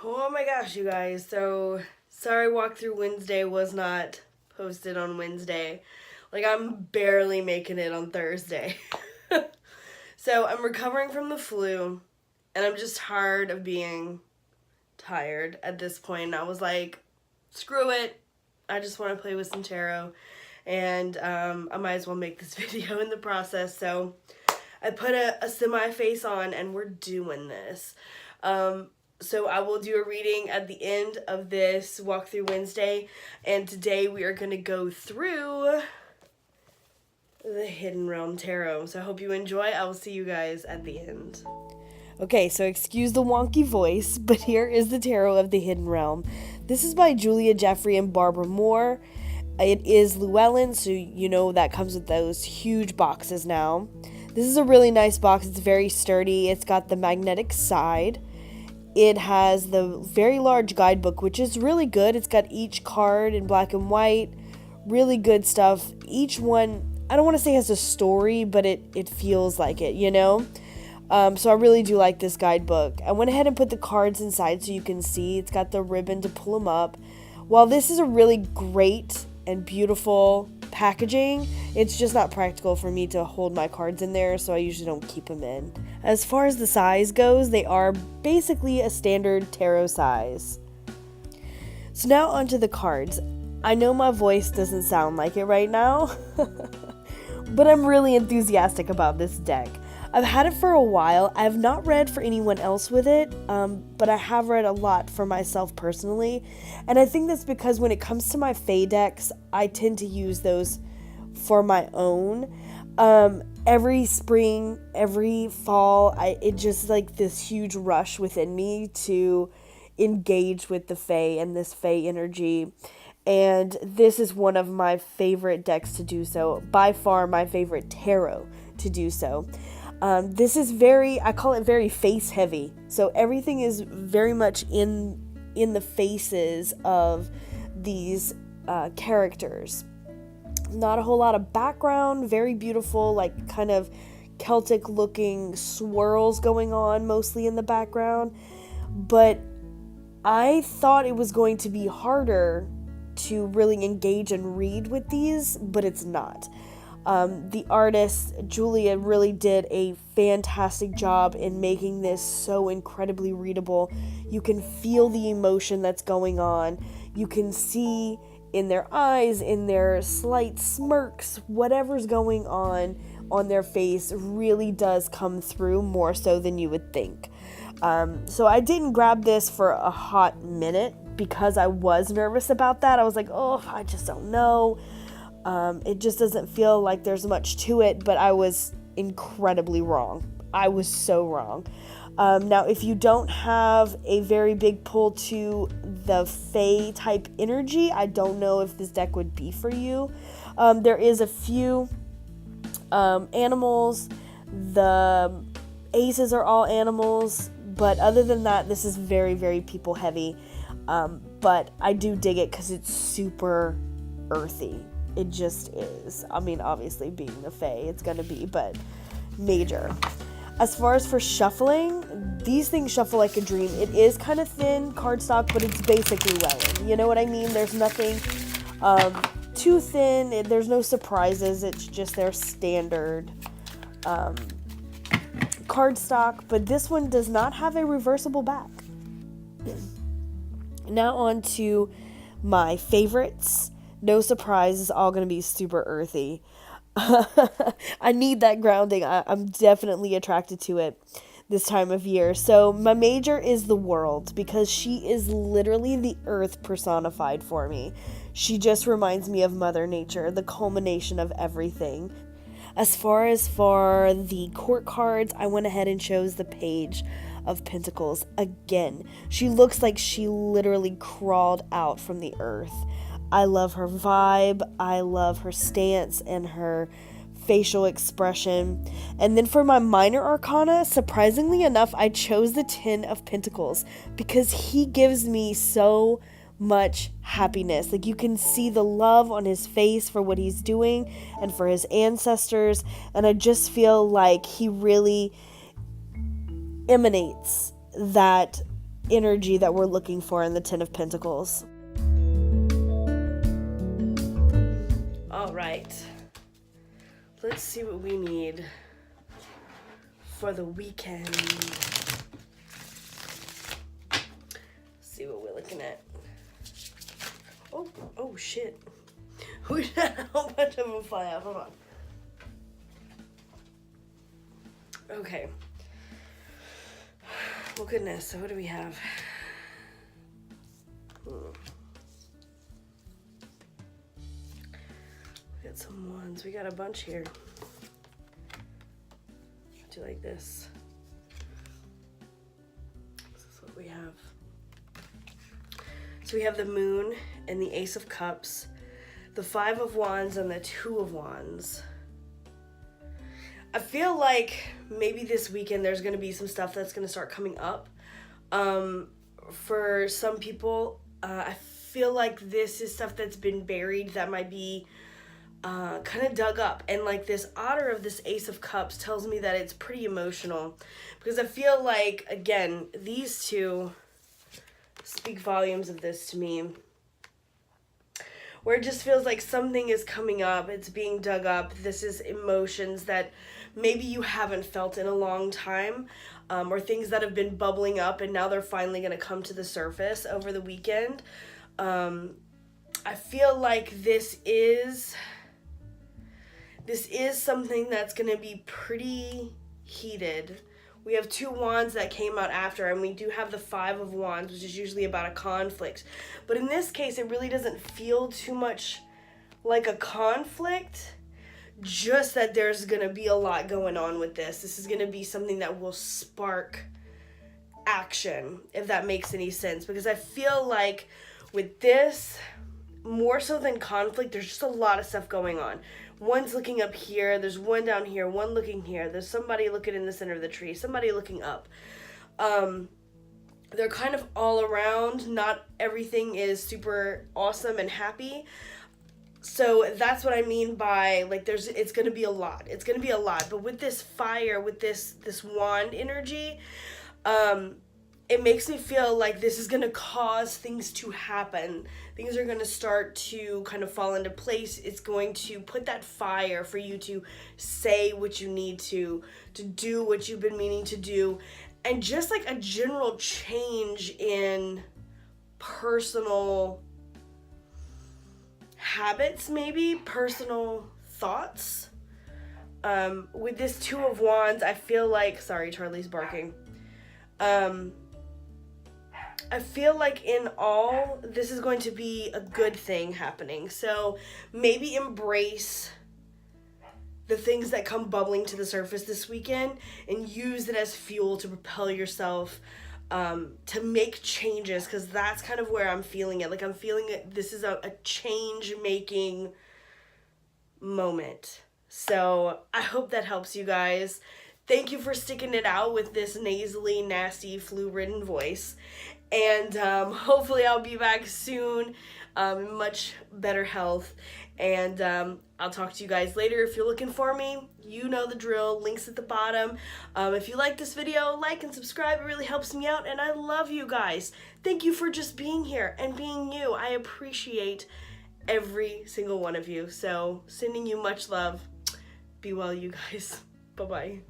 Oh my gosh, you guys. So, sorry Walkthrough Wednesday was not posted on Wednesday. Like, I'm barely making it on Thursday. So, I'm recovering from the flu, and I'm just tired of being tired at this point. I was like, screw it. I just want to play with some tarot, and I might as well make this video in the process. So, I put a semi face on, and we're doing this. So I will do a reading at the end of this Walkthrough Wednesday, and today we are going to go through the Hidden Realm Tarot. So I hope you enjoy. I will see you guys at the end. Okay, so excuse the wonky voice, but here is the Tarot of the Hidden Realm. This is by Julia Jeffrey and Barbara Moore. It is Llewellyn, so you know that comes with those huge boxes now. This is a really nice box. It's very sturdy. It's got the magnetic side. It has the very large guidebook, which is really good. It's got each card in black and white. Really good stuff. Each one, I don't want to say has a story, but it feels like it, you know? So I really do like this guidebook. I went ahead and put the cards inside so you can see. It's got the ribbon to pull them up. While this is a really great and beautiful packaging, it's just not practical for me to hold my cards in there, so I usually don't keep them in. As far as the size goes, they are basically a standard tarot size. So now onto the cards. I know my voice doesn't sound like it right now, but I'm really enthusiastic about this deck. I've had it for a while. I have not read for anyone else with it, but I have read a lot for myself personally. And I think that's because when it comes to my Fae decks, I tend to use those for my own. Every spring, every fall, it just like this huge rush within me to engage with the Fae and this Fae energy. And this is one of my favorite decks to do so. By far my favorite tarot to do so. This is I call it very face heavy. So everything is very much in the faces of these characters. Not a whole lot of background, very beautiful, like kind of Celtic looking swirls going on mostly in the background. But I thought it was going to be harder to really engage and read with these, but it's not. The artist, Julia, really did a fantastic job in making this so incredibly readable. You can feel the emotion that's going on. You can see in their eyes, in their slight smirks, whatever's going on their face really does come through more so than you would think. So I didn't grab this for a hot minute because I was nervous about that. I was like, oh, I just don't know. It just doesn't feel like there's much to it, but I was incredibly wrong. I was so wrong. Now, if you don't have a very big pull to the Fae type energy, I don't know if this deck would be for you. There is a few animals. The aces are all animals, but other than that, this is very, very people heavy. But I do dig it because it's super earthy. It just is. I mean, obviously being the Fae, it's gonna be, but major. As far as for shuffling, these things shuffle like a dream. It is kind of thin cardstock, but it's basically Llewellyn. You know what I mean? There's nothing too thin. There's no surprises. It's just their standard cardstock. But this one does not have a reversible back. Now on to my favorites. No surprise, it's all going to be super earthy. I need that grounding. I'm definitely attracted to it this time of year. So my major is the World because she is literally the earth personified for me. She just reminds me of Mother Nature, the culmination of everything. As far as for the court cards, I went ahead and chose the Page of Pentacles again. She looks like she literally crawled out from the earth. I love her vibe, I love her stance and her facial expression. And then for my minor arcana, surprisingly enough, I chose the Ten of Pentacles because he gives me so much happiness. Like you can see the love on his face for what he's doing and for his ancestors. And I just feel like he really emanates that energy that we're looking for in the Ten of Pentacles. All right. Let's see what we need for the weekend. Let's see what we're looking at. Oh shit. We had a whole bunch of them fly out. Hold on. Okay. Well, goodness. So what do we have? We got some ones. We got a bunch here. Do you like this? This is what we have. So we have the Moon and the Ace of Cups, the Five of Wands and the Two of Wands. I feel like maybe this weekend there's going to be some stuff that's going to start coming up. For some people, I feel like this is stuff that's been buried that might be kind of dug up. And like this Otter of this Ace of Cups tells me that it's pretty emotional. Because I feel like, again, these two speak volumes of this to me, where it just feels like something is coming up, it's being dug up. This is emotions that maybe you haven't felt in a long time, or things that have been bubbling up and now they're finally going to come to the surface over the weekend. I feel like this is something that's going to be pretty heated. We have Two Wands that came out after, and we do have the Five of Wands, which is usually about a conflict. But in this case, it really doesn't feel too much like a conflict, just that there's going to be a lot going on with this. This is going to be something that will spark action, if that makes any sense. Because I feel like with this, more so than conflict, there's just a lot of stuff going on. One's looking up here, there's one down here, one looking here, there's somebody looking in the center of the tree, somebody looking up. They're kind of all around. Not everything is super awesome and happy. So that's what I mean by, like, it's going to be a lot. It's going to be a lot. But with this fire, with this wand energy, it makes me feel like this is going to cause things to happen. Things are going to start to kind of fall into place. It's going to put that fire for you to say what you need to do what you've been meaning to do. And just like a general change in personal habits, maybe personal thoughts. With this Two of Wands, I feel like, sorry, Charlie's barking. I feel like in all, this is going to be a good thing happening. So maybe embrace the things that come bubbling to the surface this weekend and use it as fuel to propel yourself, to make changes, because that's kind of where I'm feeling it. Like, I'm feeling it. This is a change-making moment. So I hope that helps you guys. Thank you for sticking it out with this nasally, nasty, flu-ridden voice. And hopefully I'll be back soon in much better health. And I'll talk to you guys later. If you're looking for me, you know the drill. Links at the bottom. If you like this video, like and subscribe. It really helps me out. And I love you guys. Thank you for just being here and being you. I appreciate every single one of you. So sending you much love. Be well, you guys. Bye-bye.